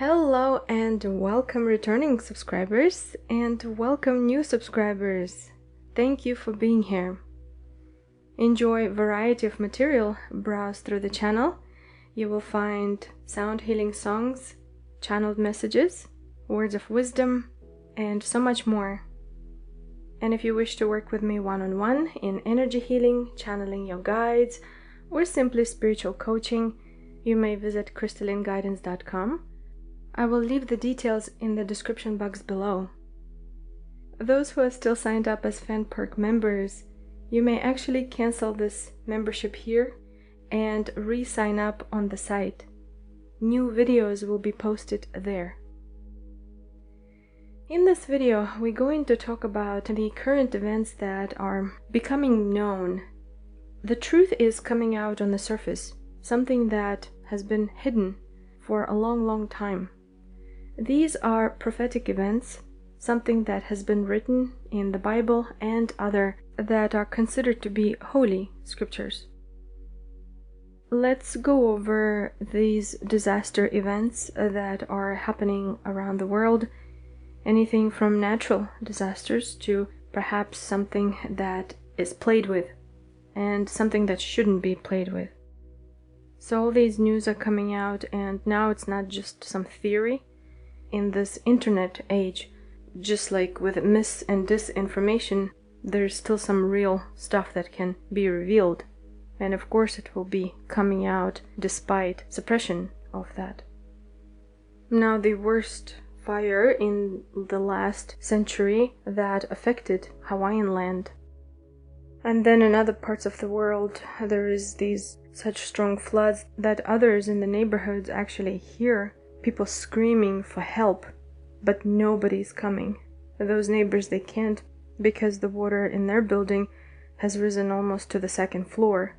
Hello and welcome returning subscribers and welcome new subscribers. Thank you for being here. Enjoy variety of material, browse through the channel. You will find sound healing songs, channeled messages, words of wisdom, and so much more. And if you wish to work with me one-on-one in energy healing, channeling your guides, or simply spiritual coaching, you may visit crystallineguidance.com. I will leave the details in the description box below. Those who are still signed up as fan perk members, you may actually cancel this membership here and re-sign up on the site. New videos will be posted there. In this video, we're going to talk about the current events that are becoming known. The truth is coming out on the surface, something that has been hidden for a long time. These are prophetic events, something that has been written in the Bible and other that are considered to be holy scriptures. Let's go over these disaster events that are happening around the world, anything from natural disasters to perhaps something that is played with and something that shouldn't be played with. So all these news are coming out, and now it's not just some theory. In this internet age, just like with mis and disinformation, there's still some real stuff that can be revealed. And of course it will be coming out despite suppression of that. Now, the worst fire in the last century that affected Hawaiian land. And then in other parts of the world, there is these such strong floods that others in the neighborhoods actually hear people screaming for help, but nobody's coming. Those neighbors, they can't, because the water in their building has risen almost to the second floor.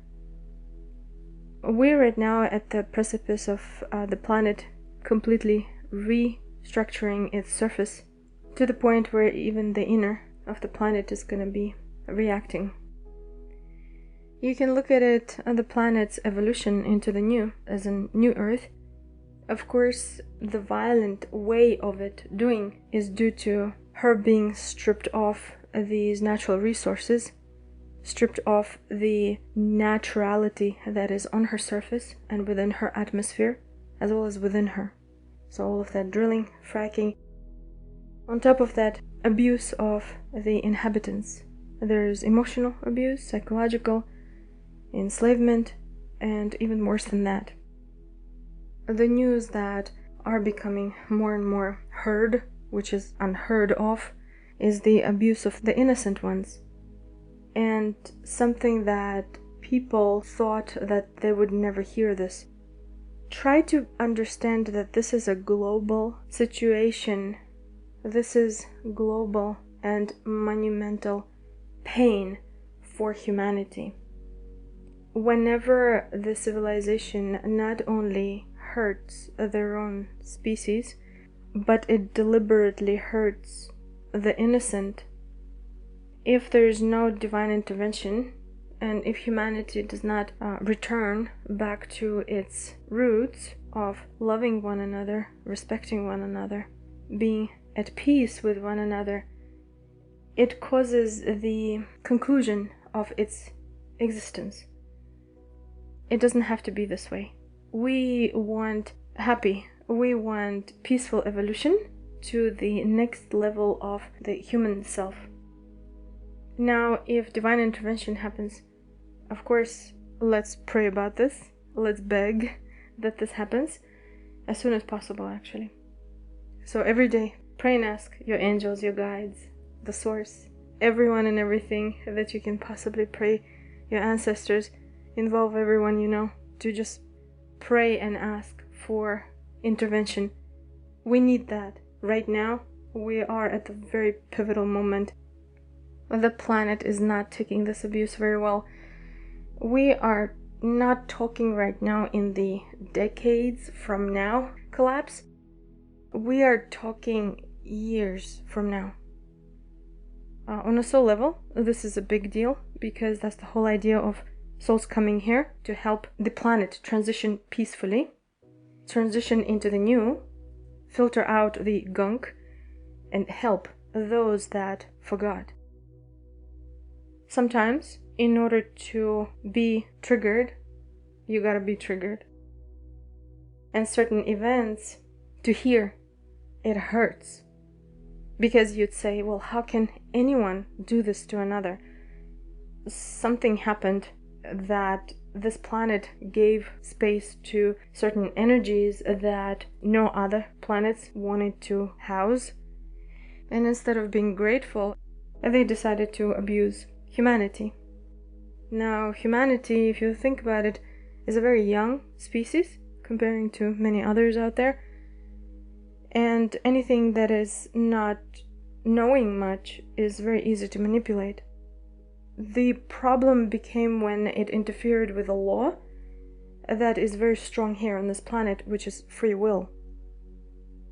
We're right now at the precipice of the planet completely restructuring its surface to the point where even the inner of the planet is going to be reacting. You can look at it, the planet's evolution into the new, as a new Earth. Of course, the violent way of it doing is due to her being stripped off these natural resources, stripped off the naturality that is on her surface and within her atmosphere, as well as within her. So all of that drilling, fracking. On top of that, abuse of the inhabitants. There's emotional abuse, psychological, enslavement, and even worse than that. The news that are becoming more and more heard, which is unheard of, is the abuse of the innocent ones. And something that people thought that they would never hear this. Try to understand that this is a global situation. This is global and monumental pain for humanity. Whenever the civilization not only hurts their own species, but it deliberately hurts the innocent. If there is no divine intervention, and if humanity does not return back to its roots of loving one another, respecting one another, being at peace with one another, it causes the conclusion of its existence. It doesn't have to be this way. We want we want peaceful evolution to the next level of the human self. Now, if divine intervention happens, of course, let's pray about this. Let's beg that this happens as soon as possible, actually. So every day, pray and ask your angels, your guides, the source, everyone and everything that you can possibly pray, your ancestors, involve everyone you know, to just pray and ask for intervention. We need that. Right now, we are at a very pivotal moment. The planet is not taking this abuse very well. We are not talking right now in the decades from now collapse. We are talking years from now. On a soul level, this is a big deal because that's the whole idea of souls coming here to help the planet transition peacefully, transition into the new, filter out the gunk, and help those that forgot. Sometimes, in order to be triggered, you gotta be triggered. And certain events, to hear, it hurts. Because you'd say, well, how can anyone do this to another? Something happened that this planet gave space to certain energies that no other planets wanted to house. And instead of being grateful, they decided to abuse humanity. Now, humanity, if you think about it, is a very young species comparing to many others out there. And anything that is not knowing much is very easy to manipulate. The problem became when it interfered with a law that is very strong here on this planet, which is free will.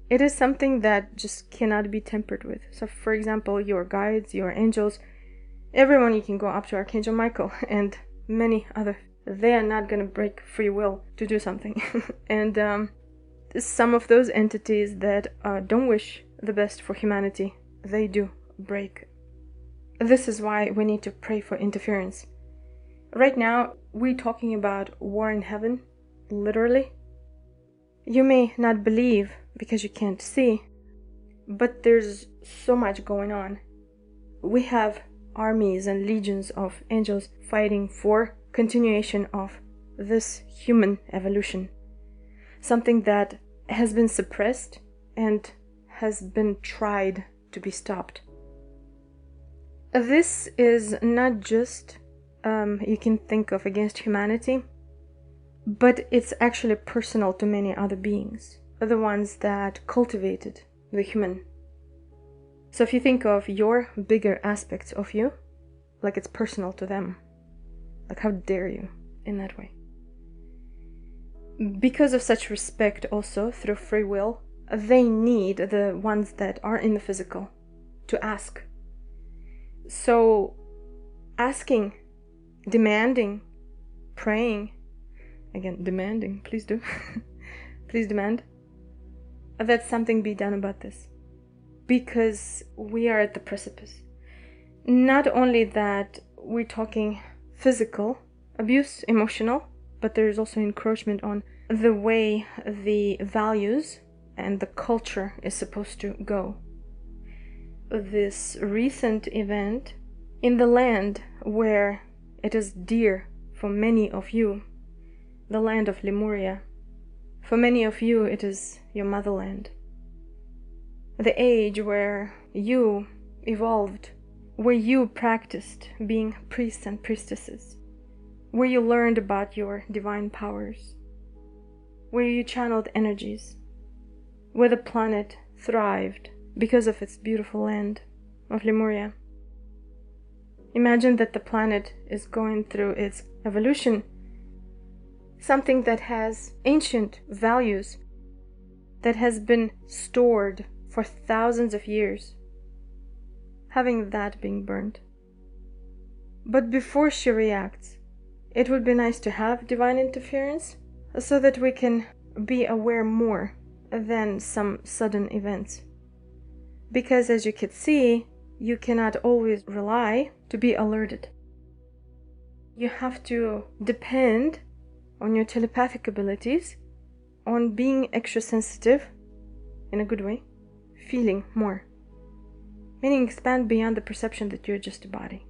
It is something that just cannot be tempered with. So, for example, your guides, your angels, everyone, you can go up to Archangel Michael and many other. They are not going to break free will to do something. And some of those entities that don't wish the best for humanity, they do break. This is why we need to pray for interference. Right now, we're talking about war in heaven, literally. You may not believe because you can't see, but there's so much going on. We have armies and legions of angels fighting for continuation of this human evolution. Something that has been suppressed and has been tried to be stopped. This is not just you can think of against humanity, but it's actually personal to many other beings, the ones that cultivated the human. So if you think of your bigger aspects of you, like it's personal to them, like how dare you in that way. Because of such respect also through free will, they need the ones that are in the physical to ask. So asking, demanding, praying, again demanding, please do, please demand that something be done about this. Because we are at the precipice. Not only that we're talking physical abuse, emotional, but there is also encroachment on the way the values and the culture is supposed to go. This recent event in the land where it is dear for many of you, the land of Lemuria. For many of you, it is your motherland. The age where you evolved, where you practiced being priests and priestesses, where you learned about your divine powers, where you channeled energies, where the planet thrived because of its beautiful land of Lemuria. Imagine that the planet is going through its evolution, something that has ancient values, that has been stored for thousands of years, having that being burned. But before she reacts, it would be nice to have divine interference so that we can be aware more than some sudden events. Because as you can see, you cannot always rely to be alerted. You have to depend on your telepathic abilities, on being extra sensitive in a good way, feeling more, meaning expand beyond the perception that you're just a body,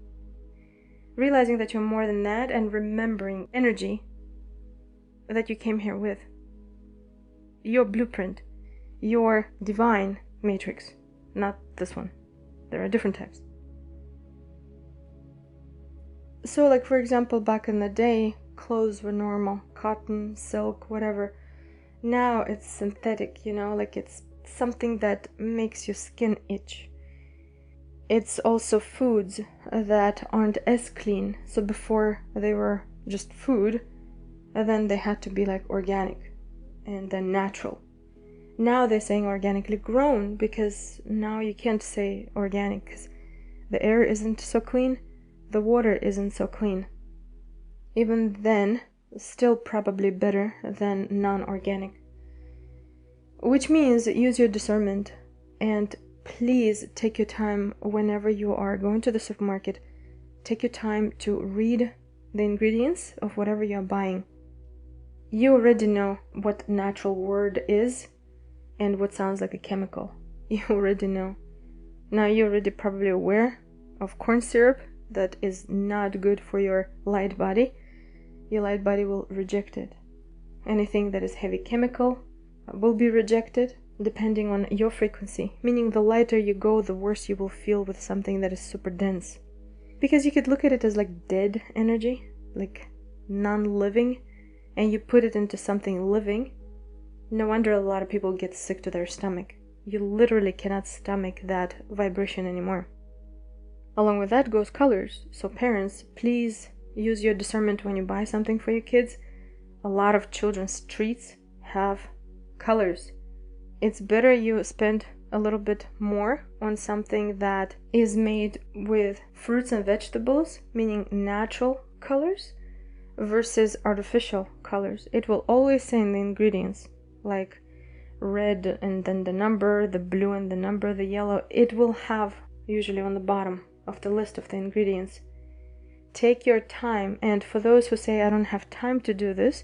realizing that you're more than that, and remembering energy that you came here with, your blueprint, your divine matrix, not this one. There are different types. So like for example, back in the day, clothes were normal, cotton, silk, whatever. Now it's synthetic, like it's something that makes your skin itch. It's also foods that aren't as clean. So before they were just food, and then they had to be like organic and then natural. Now they're saying organically grown, because now you can't say organic because the air isn't so clean, the water isn't so clean. Even then, still probably better than non-organic. which means use your discernment, and please take your time whenever you are going to the supermarket. Take your time to read the ingredients of whatever you're buying. You already know what natural word is and what sounds like a chemical. You already know. Now you're already probably aware of corn syrup that is not good for your light body. Your light body will reject it. Anything that is heavy chemical will be rejected depending on your frequency, meaning the lighter you go, the worse you will feel with something that is super dense. Because you could look at it as like dead energy, like non-living, and you put it into something living. No wonder a lot of people get sick to their stomach. You literally cannot stomach that vibration anymore. Along with that goes colors. So parents, please use your discernment when you buy something for your kids. A lot of children's treats have colors. It's better you spend a little bit more on something that is made with fruits and vegetables, meaning natural colors, versus artificial colors. It will always say in the ingredients, like red and then the number, the blue and the number, the yellow. It will have usually on the bottom of the list of the ingredients. Take your time, and for those who say I don't have time to do this,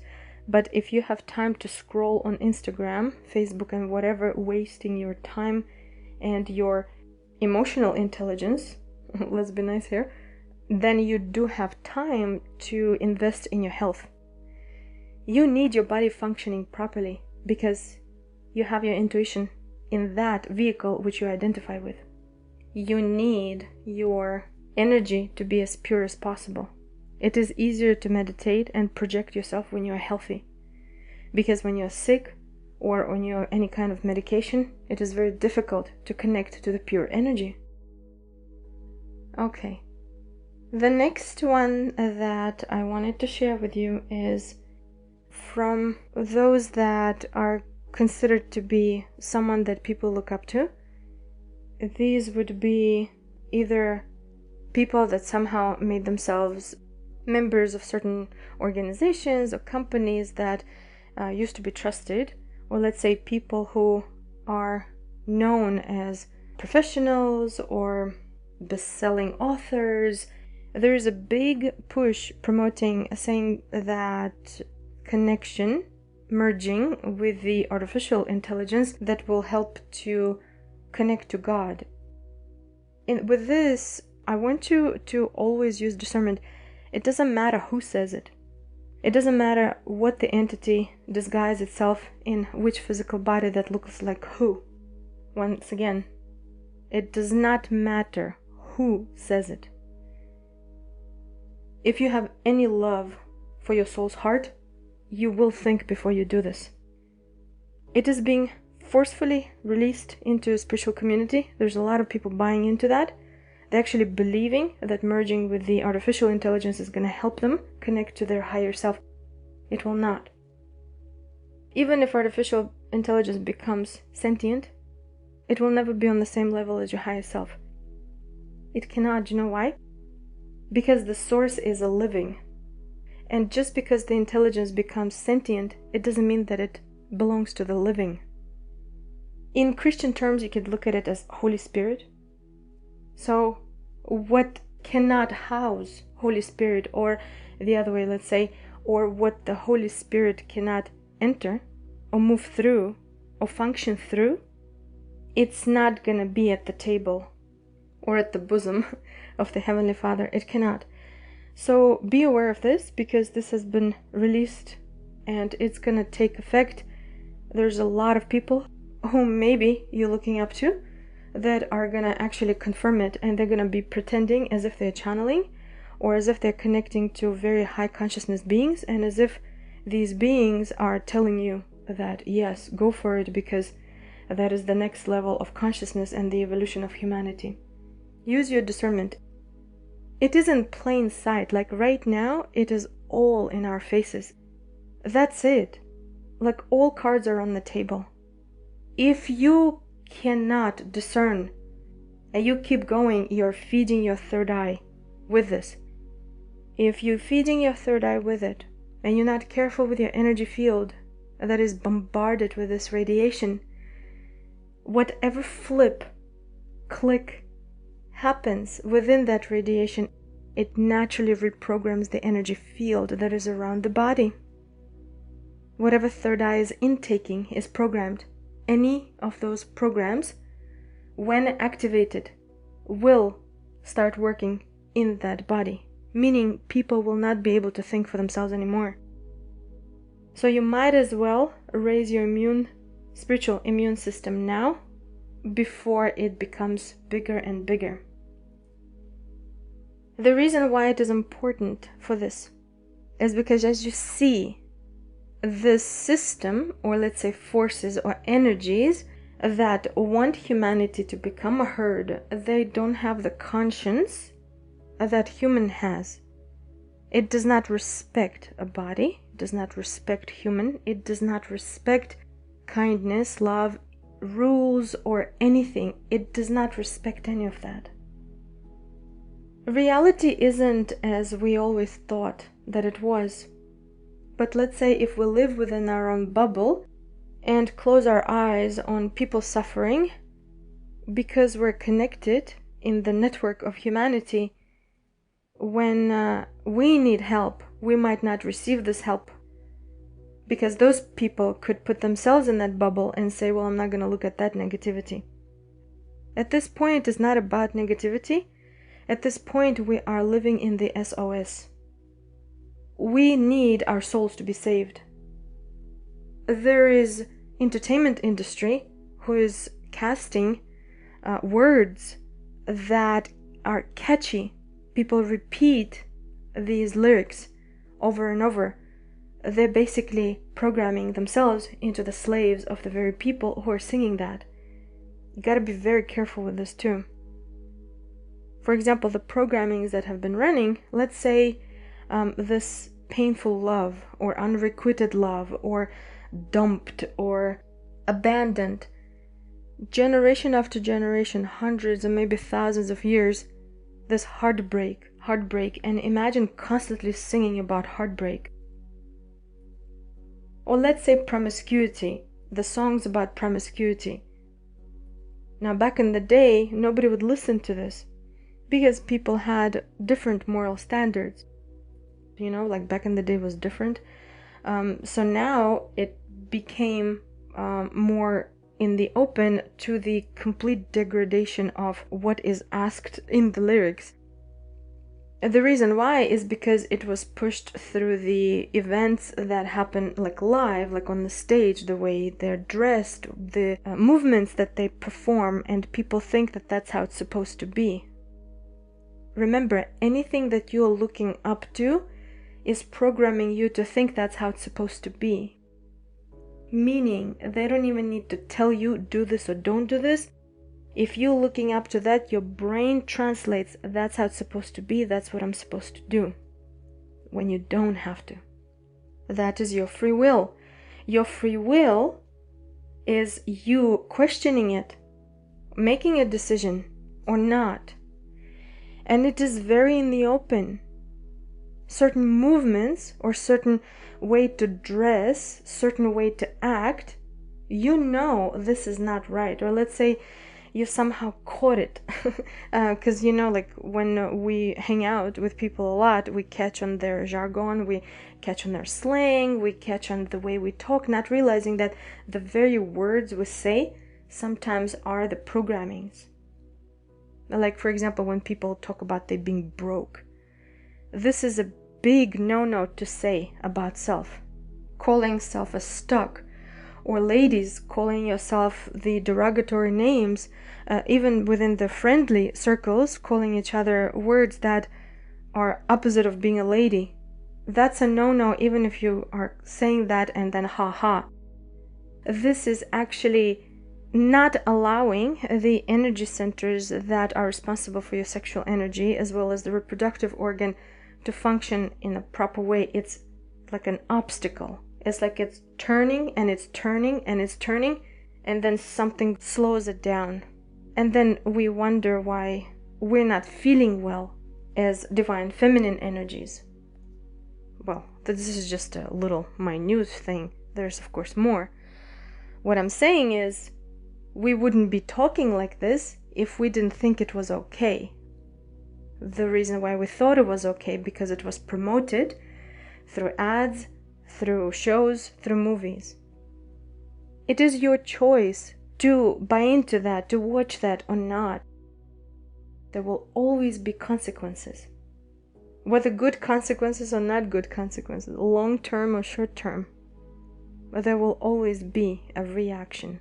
but if you have time to scroll on Instagram, Facebook and whatever, wasting your time and your emotional intelligence, let's be nice here, then you do have time to invest in your health. You need your body functioning properly because you have your intuition in that vehicle which you identify with. You need your energy to be as pure as possible. It is easier to meditate and project yourself when you are healthy. Because when you're sick or on your any kind of medication, it is very difficult to connect to the pure energy. Okay. The next one that I wanted to share with you is from those that are considered to be someone that people look up to. These would be either people that somehow made themselves members of certain organizations or companies that used to be trusted, or let's say people who are known as professionals or best-selling authors. There is a big push promoting, saying that connection, merging with the artificial intelligence that will help to connect to God. With this, I want you to always use discernment. It doesn't matter who says it. It doesn't matter what the entity disguises itself in, which physical body that looks like who. Once again, it does not matter who says it. If you have any love for your soul's heart, you will think before you do this. It is being forcefully released into a spiritual community. There's a lot of people buying into that. They're actually believing that merging with the artificial intelligence is going to help them connect to their higher self. It will not. Even if artificial intelligence becomes sentient, it will never be on the same level as your higher self. It cannot. Do you know why? Because the source is a living. And just because the intelligence becomes sentient, it doesn't mean that it belongs to the living. In Christian terms, you could look at it as Holy Spirit. So what cannot house Holy Spirit, or the other way, let's say, or what the Holy Spirit cannot enter or move through or function through, it's not going to be at the table or at the bosom of the Heavenly Father. It cannot. So be aware of this, because this has been released and it's going to take effect. There's a lot of people whom maybe you're looking up to that are going to actually confirm it, and they're going to be pretending as if they're channeling, or as if they're connecting to very high consciousness beings, and as if these beings are telling you that yes, go for it, because that is the next level of consciousness and the evolution of humanity. Use your discernment. It is in plain sight. Like right now, it is all in our faces. That's it. Like all cards are on the table. If you cannot discern and you keep going, you're feeding your third eye with this. If you're feeding your third eye with it and you're not careful with your energy field that is bombarded with this radiation, whatever flip, click happens within that radiation, it naturally reprograms the energy field that is around the body. Whatever third eye is intaking is programmed. Any of those programs, when activated, will start working in that body, meaning people will not be able to think for themselves anymore. So you might as well raise your spiritual immune system now before it becomes bigger and bigger. The reason why it is important for this is because as you see this system, or let's say forces or energies that want humanity to become a herd, they don't have the conscience that human has. It does not respect a body, it does not respect human, it does not respect kindness, love, rules, or anything. It does not respect any of that. Reality isn't as we always thought that it was. But let's say if we live within our own bubble and close our eyes on people suffering because we're connected in the network of humanity, when we need help, we might not receive this help because those people could put themselves in that bubble and say, well, I'm not going to look at that negativity. At this point, it's not about negativity. At this point, we are living in the SOS. We need our souls to be saved. There is entertainment industry who is casting words that are catchy. People repeat these lyrics over and over. They're basically programming themselves into the slaves of the very people who are singing that. You gotta be very careful with this too. For example, the programmings that have been running, let's say this painful love or unrequited love or dumped or abandoned, generation after generation, hundreds and maybe thousands of years, this heartbreak, and imagine constantly singing about heartbreak. Or let's say promiscuity, the songs about promiscuity. Now back in the day, nobody would listen to this because people had different moral standards. You know, like back in the day was different. So now it became more in the open to the complete degradation of what is asked in the lyrics. The reason why is because it was pushed through the events that happen like live, like on the stage, the way they're dressed, the movements that they perform, and people think that that's how it's supposed to be. Remember, anything that you're looking up to is programming you to think that's how it's supposed to be. Meaning, they don't even need to tell you, do this or don't do this. If you're looking up to that, your brain translates, that's how it's supposed to be, that's what I'm supposed to do. When you don't have to. That is your free will. Your free will is you questioning it, making a decision or not. And it is very in the open. Certain movements or certain way to dress, certain way to act, you know this is not right. Or let's say you somehow caught it. Because you know, like when we hang out with people a lot, we catch on their jargon, we catch on their slang, we catch on the way we talk, not realizing that the very words we say sometimes are the programmings. Like for example, when people talk about they being broke. This is a big no-no to say about self. Calling self a stuck, or ladies calling yourself the derogatory names, even within the friendly circles, calling each other words that are opposite of being a lady. That's a no-no, even if you are saying that and then ha-ha. This is actually not allowing the energy centers that are responsible for your sexual energy, as well as the reproductive organ, to function in a proper way. It's like an obstacle. It's like it's turning and it's turning and it's turning, and then something slows it down. And then we wonder why we're not feeling well as divine feminine energies. Well, this is just a little minute thing. There's of course more. What I'm saying is, we wouldn't be talking like this if we didn't think it was okay. The reason why we thought it was okay, because it was promoted through ads, through shows, through movies. It is your choice to buy into that, to watch that or not. There will always be consequences. Whether good consequences or not good consequences, long term or short term, but there will always be a reaction.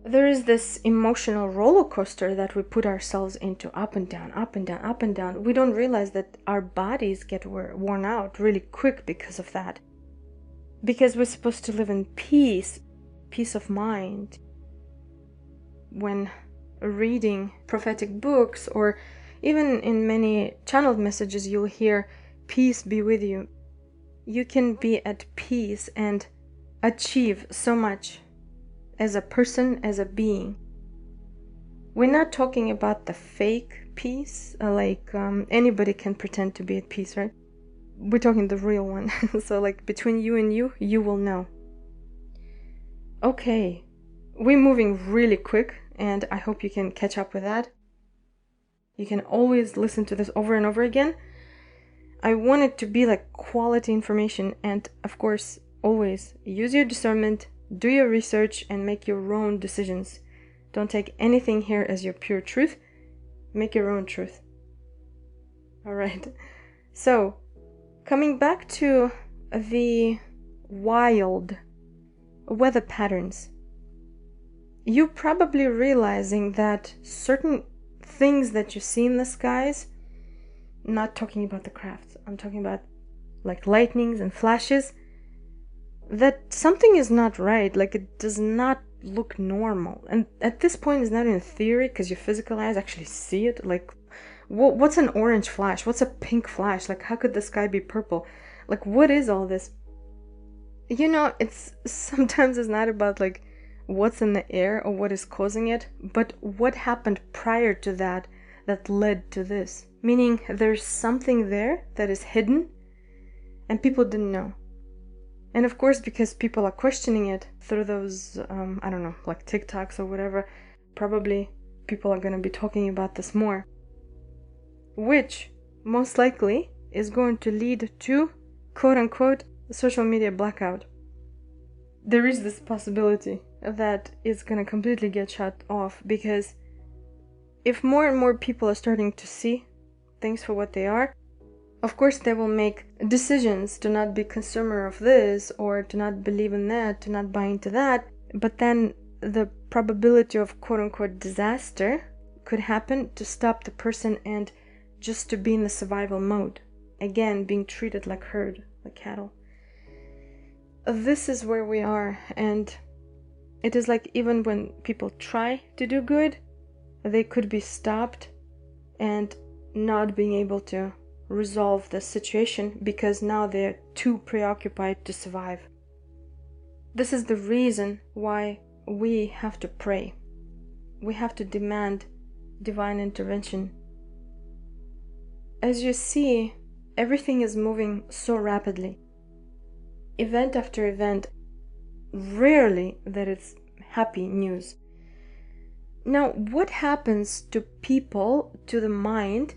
There is this emotional roller coaster that we put ourselves into, up and down, up and down, up and down. We don't realize that our bodies get worn out really quick because of that. Because we're supposed to live in peace of mind. When reading prophetic books, or even in many channeled messages, you'll hear, peace be with you. You can be at peace and achieve so much as a person, as a being. We're not talking about the fake peace, like anybody can pretend to be at peace, right? We're talking the real one. So like between you and you will know. Okay, we're moving really quick, and I hope you can catch up with that. You can always listen to this over and over again. I want it to be like quality information, and of course, always use your discernment, do your research, and make your own decisions. Don't take anything here as your pure truth. Make your own truth. Alright, so coming back to the wild weather patterns, you're probably realizing that certain things that you see in the skies, not talking about the crafts, I'm talking about like lightnings and flashes, that something is not right, like it does not look normal. And at this point, it's not in theory, because your physical eyes actually see it. Like, what's an orange flash? What's a pink flash? Like, how could the sky be purple? Like, what is all this? You know, it's sometimes it's not about like what's in the air or what is causing it, but what happened prior to that that led to this. Meaning there's something there that is hidden and people didn't know. And of course, because people are questioning it through those, I don't know, like TikToks or whatever, probably people are going to be talking about this more. Which most likely is going to lead to, quote unquote, social media blackout. There is this possibility that it's going to completely get shut off, because if more and more people are starting to see things for what they are, of course they will make decisions to not be consumer of this, or to not believe in that, to not buy into that. But then the probability of quote unquote disaster could happen to stop the person and just to be in the survival mode. Again, being treated like herd, like cattle. This is where we are, and it is like even when people try to do good, they could be stopped and not being able to resolve the situation because now they're too preoccupied to survive. This is the reason why we have to pray. We have to demand divine intervention. As you see, everything is moving so rapidly. Event after event, rarely that it's happy news. Now, what happens to people, to the mind,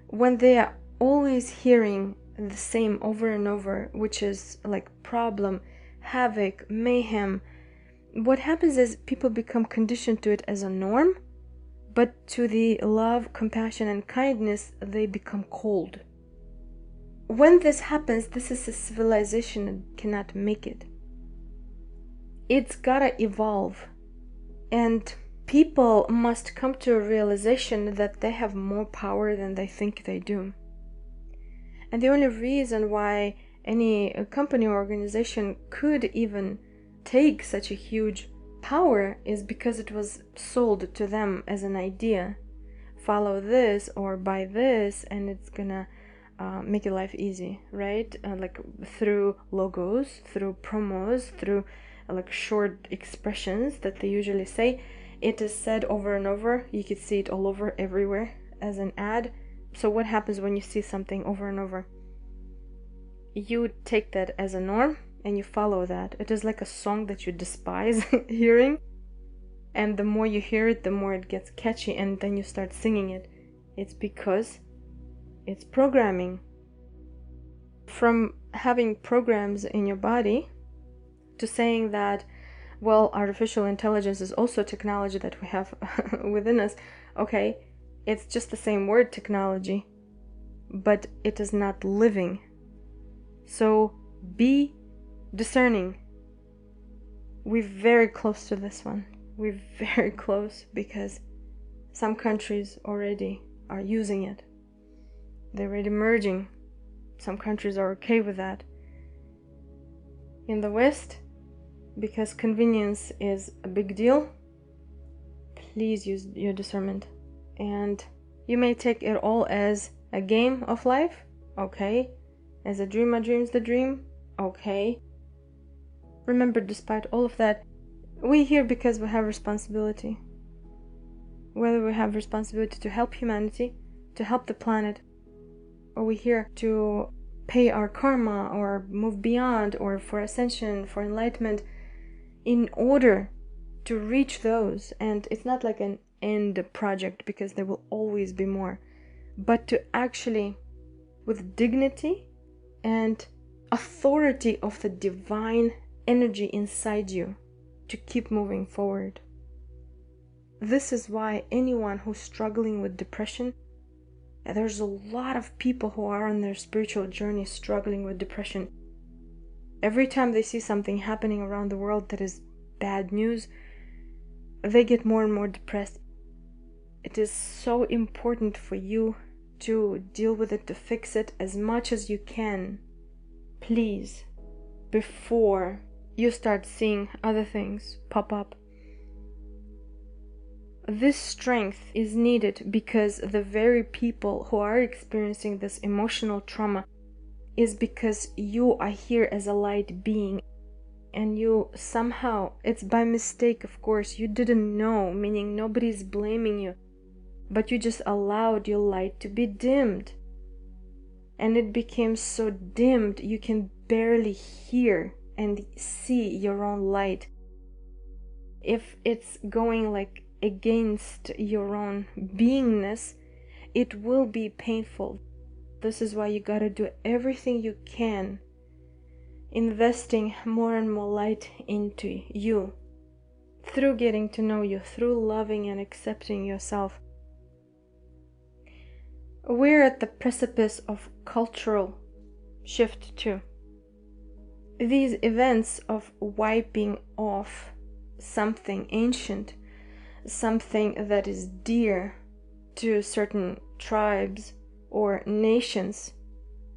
when they are always hearing the same over and over, which is like problem, havoc, mayhem? What happens is people become conditioned to it as a norm, but to the love, compassion, and kindness, they become cold. When this happens, this is a civilization that cannot make it. It's gotta evolve. And people must come to a realization that they have more power than they think they do. And the only reason why any company or organization could even take such a huge power is because it was sold to them as an idea. Follow this or buy this and it's gonna make your life easy, right? Like through logos, through promos, through like short expressions that they usually say. It is said over and over. You could see it all over everywhere as an ad. So what happens when you see something over and over? You take that as a norm and you follow that. It is like a song that you despise hearing. And the more you hear it, the more it gets catchy, and then you start singing it. It's because it's programming. From having programs in your body to saying that, well, artificial intelligence is also technology that we have within us. Okay, it's just the same word, technology, but it is not living. So be discerning. We're very close to this one. We're very close because some countries already are using it. They're already merging. Some countries are okay with that. In the West, because convenience is a big deal, please use your discernment. And you may take it all as a game of life, okay. As a dreamer dreams the dream, okay. Remember, despite all of that, we're here because we have responsibility. Whether we have responsibility to help humanity, to help the planet, or we're here to pay our karma, or move beyond, or for ascension, for enlightenment, in order to reach those. And it's not like an end project, because there will always be more, but to actually, with dignity and authority of the divine energy inside you, to keep moving forward. This is why anyone who's struggling with depression, there's a lot of people who are on their spiritual journey struggling with depression. Every time they see something happening around the world that is bad news, they get more and more depressed. It is so important for you to deal with it, to fix it as much as you can, please, before you start seeing other things pop up. This strength is needed because the very people who are experiencing this emotional trauma is because you are here as a light being, and you somehow, it's by mistake, of course, you didn't know, meaning nobody's blaming you, but you just allowed your light to be dimmed, and it became so dimmed you can barely hear and see your own light. If it's going like against your own beingness, it will be painful. This is why you gotta do everything you can, investing more and more light into you, through getting to know you, through loving and accepting yourself. We're at the precipice of cultural shift too. These events of wiping off something ancient, something that is dear to certain tribes or nations,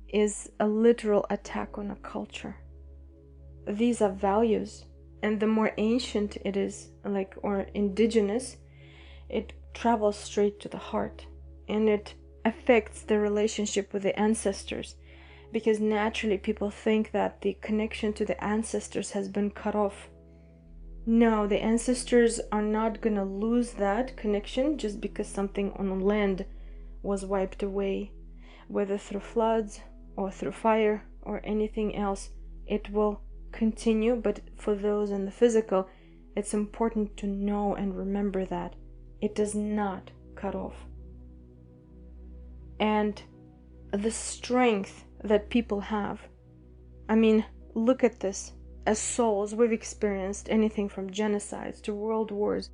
is a literal attack on a culture. These are values, and the more ancient it is, like, or indigenous, it travels straight to the heart, and it affects the relationship with the ancestors, because naturally people think that the connection to the ancestors has been cut off. No, the ancestors are not gonna lose that connection just because something on land was wiped away, whether through floods or through fire or anything else. It will continue, but for those in the physical, it's important to know and remember that it does not cut off. And the strength that people have, I mean, look at this. As souls, we've experienced anything from genocides to world wars.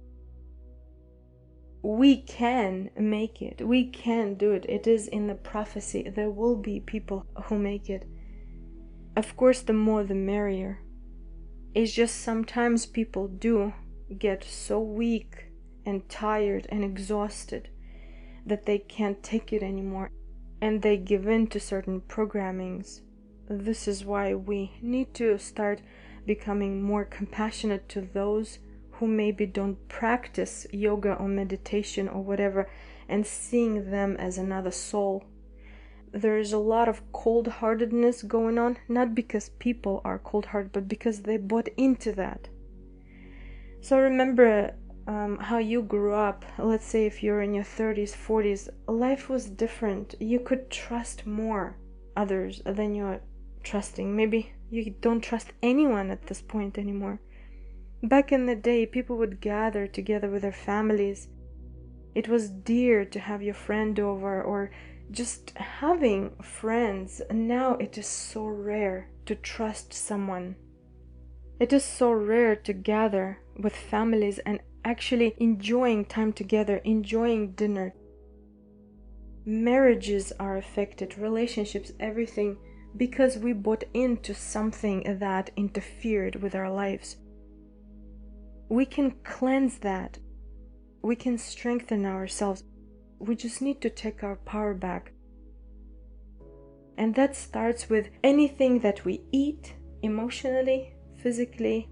We can make it. We can do it. It is in the prophecy. There will be people who make it. Of course, the more the merrier. It's just sometimes people do get so weak and tired and exhausted that they can't take it anymore, and they give in to certain programmings. This is why we need to start becoming more compassionate to those who maybe don't practice yoga or meditation or whatever, and seeing them as another soul. There is a lot of cold-heartedness going on, not because people are cold-hearted, but because they bought into that. So remember how you grew up. Let's say if you're in your 30s, 40s, life was different. You could trust more others than you're trusting. Maybe you don't trust anyone at this point anymore. Back in the day, people would gather together with their families. It was dear to have your friend over, or just having friends. Now it is so rare to trust someone. It is so rare to gather with families and actually enjoying time together, enjoying dinner. Marriages are affected, relationships, everything, because we bought into something that interfered with our lives. We can cleanse that. We can strengthen ourselves. We just need to take our power back. And that starts with anything that we eat, emotionally, physically,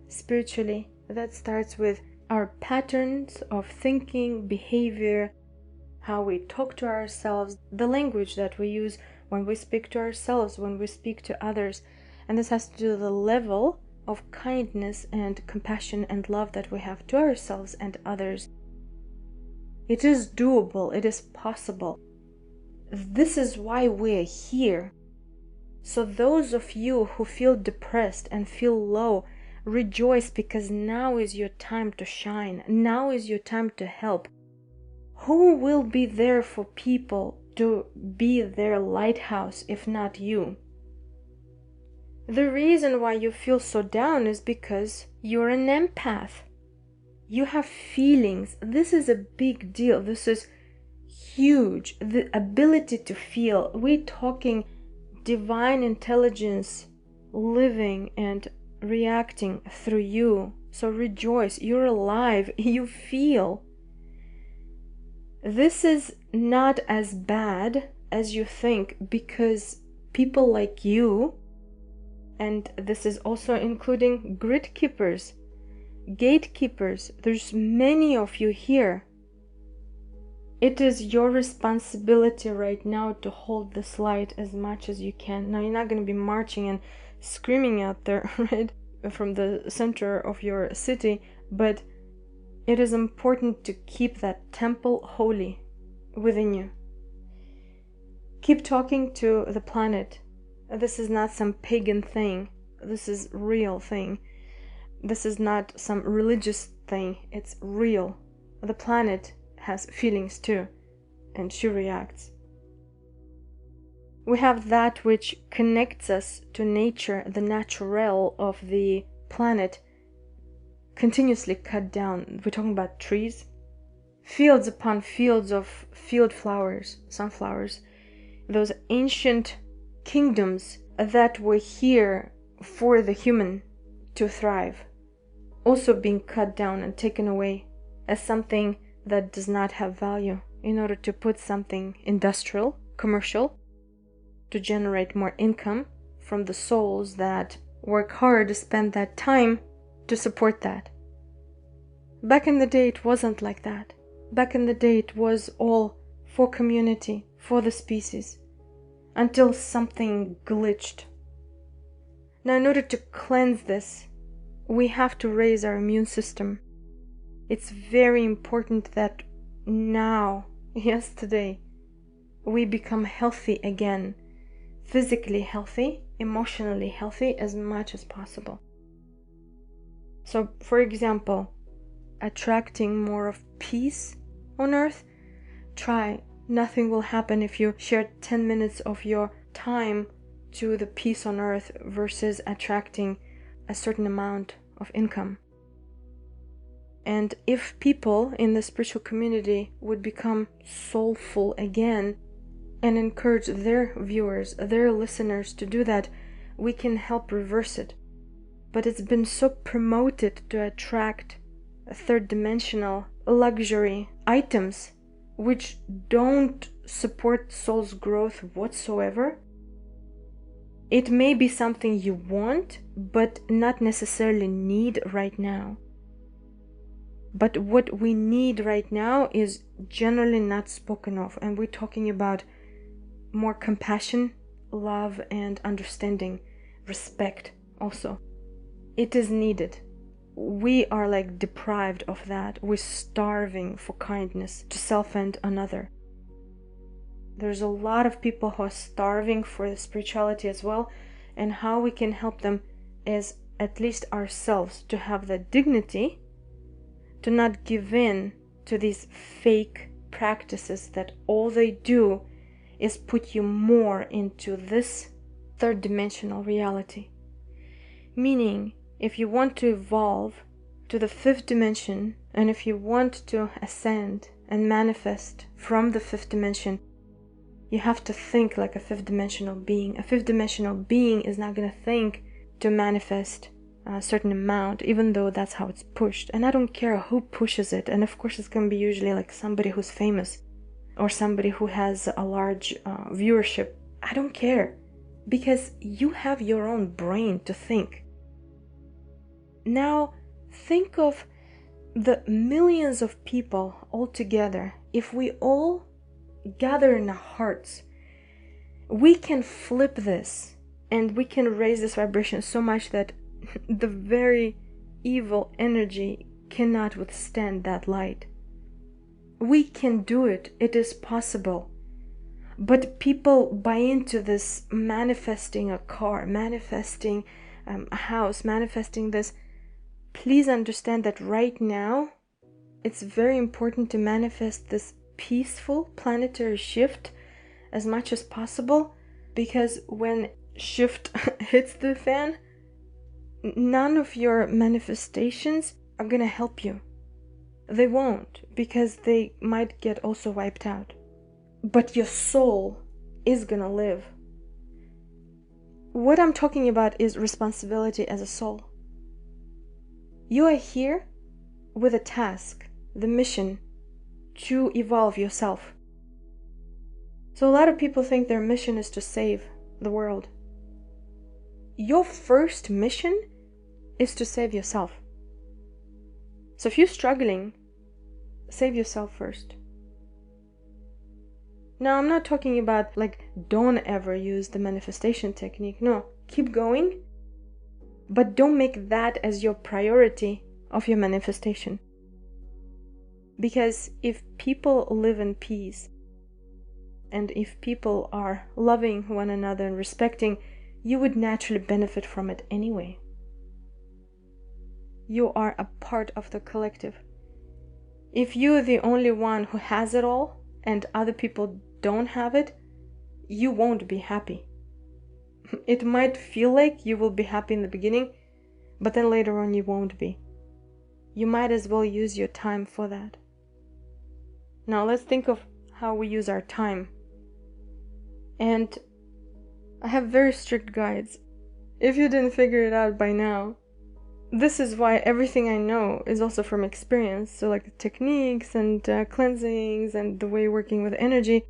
spiritually. That starts with our patterns of thinking, behavior, how we talk to ourselves, the language that we use when we speak to ourselves, when we speak to others. And this has to do with the level of kindness and compassion and love that we have to ourselves and others. It is doable. It is possible. This is why we're here. So those of you who feel depressed and feel low, rejoice, because now is your time to shine. Now is your time to help. Who will be there for people to be their lighthouse if not you? The reason why you feel so down is because you're an empath. You have feelings. This is a big deal. This is huge. The ability to feel. We're talking divine intelligence living and reacting through you. So rejoice. You're alive. You feel. This is not as bad as you think, because people like you, and this is also including grid keepers, gatekeepers, there's many of you here. It is your responsibility right now to hold this light as much as you can. Now, you're not going to be marching and screaming out there, right, from the center of your city, but it is important to keep that temple holy within you. Keep talking to the planet. This is not some pagan thing. This is real thing. This is not some religious thing. It's real. The planet has feelings too, and she reacts. We have that which connects us to nature, the natural of the planet, continuously cut down. We're talking about trees, fields upon fields of field flowers, sunflowers, those ancient kingdoms that were here for the human to thrive, also being cut down and taken away as something that does not have value in order to put something industrial, commercial, to generate more income from the souls that work hard to spend that time to support that. Back in the day, it wasn't like that. Back in the day, it was all for community, for the species, until something glitched. Now, in order to cleanse this, we have to raise our immune system. It's very important that now, yes, today, we become healthy again, physically healthy, emotionally healthy as much as possible. So, for example, attracting more of peace on earth, try. Nothing will happen if you share 10 minutes of your time to the peace on earth versus attracting a certain amount of income. And if people in the spiritual community would become soulful again and encourage their viewers, their listeners to do that, we can help reverse it. But it's been so promoted to attract third-dimensional luxury items which don't support soul's growth whatsoever. It may be something you want, but not necessarily need right now. But what we need right now is generally not spoken of, and we're talking about more compassion, love, and understanding, respect also. It is needed. We are like deprived of that. We're starving for kindness to self and another. There's a lot of people who are starving for spirituality as well, and how we can help them is at least ourselves, to have the dignity to not give in to these fake practices that all they do is put you more into this third dimensional reality. Meaning, if you want to evolve to the fifth dimension, and if you want to ascend and manifest from the fifth dimension, you have to think like a fifth dimensional being. A fifth dimensional being is not going to think to manifest a certain amount, even though that's how it's pushed. And I don't care who pushes it. And of course, it's going to be usually like somebody who's famous or somebody who has a large viewership. I don't care, because you have your own brain to think. Now, think of the millions of people all together. If we all gather in our hearts, we can flip this and we can raise this vibration so much that the very evil energy cannot withstand that light. We can do it. It is possible. But people buy into this manifesting a car, manifesting a house, manifesting this. Please understand that right now, it's very important to manifest this peaceful planetary shift as much as possible, because when shift hits the fan, none of your manifestations are gonna help you. They won't, because they might get also wiped out. But your soul is gonna live. What I'm talking about is responsibility as a soul. You are here with a task, the mission to evolve yourself. So a lot of people think their mission is to save the world. Your first mission is to save yourself. So if you're struggling, save yourself first. Now, I'm not talking about like, don't ever use the manifestation technique. No, keep going, but don't make that as your priority of your manifestation. Because if people live in peace, and if people are loving one another and respecting, you would naturally benefit from it anyway. You are a part of the collective. If you're the only one who has it all and other people don't have it, you won't be happy. It might feel like you will be happy in the beginning, but then later on you won't be. You might as well use your time for that. Now let's think of how we use our time. And I have very strict guides. If you didn't figure it out by now, this is why everything I know is also from experience. So like the techniques and cleansings and the way working with energy,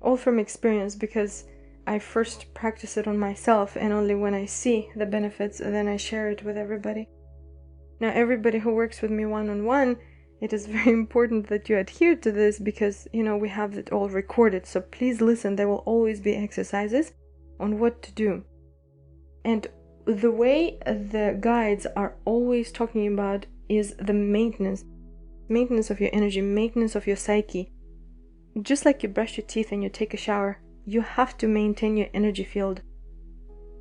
all from experience, because I first practice it on myself, and only when I see the benefits, then I share it with everybody. Now, everybody who works with me one-on-one, it is very important that you adhere to this, because, you know, we have it all recorded. So please listen, there will always be exercises on what to do. And the way the guides are always talking about is the maintenance of your energy, maintenance of your psyche. Just like you brush your teeth and you take a shower, you have to maintain your energy field.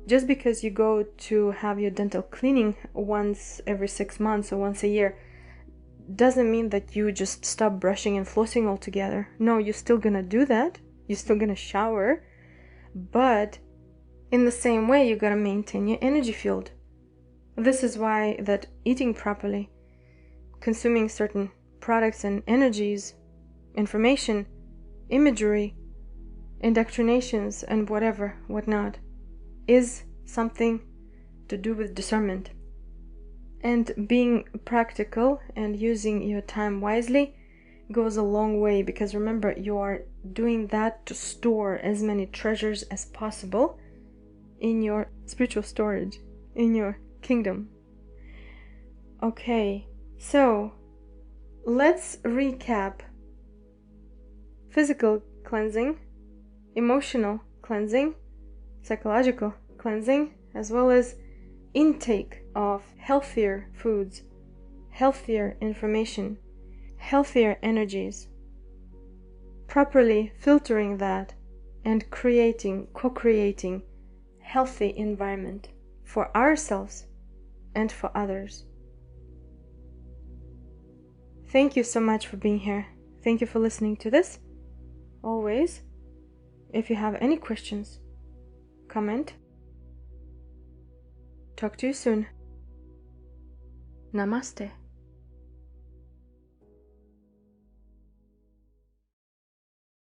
Just because you go to have your dental cleaning once every 6 months or once a year doesn't mean that you just stop brushing and flossing altogether. No, you're still gonna do that. You're still gonna shower, but in the same way, you gotta maintain your energy field. This is why that eating properly, consuming certain products and energies, information, imagery, indoctrinations, and whatnot, is something to do with discernment. And being practical and using your time wisely goes a long way, because remember, you are doing that to store as many treasures as possible in your spiritual storage, in your kingdom. Okay, so let's recap. Physical cleansing, emotional cleansing, psychological cleansing, as well as intake of healthier foods, healthier information, healthier energies, properly filtering that and co-creating healthy environment for ourselves and for others. Thank you so much for being here. Thank you for listening to this. Always, if you have any questions, comment. Talk to you soon. Namaste.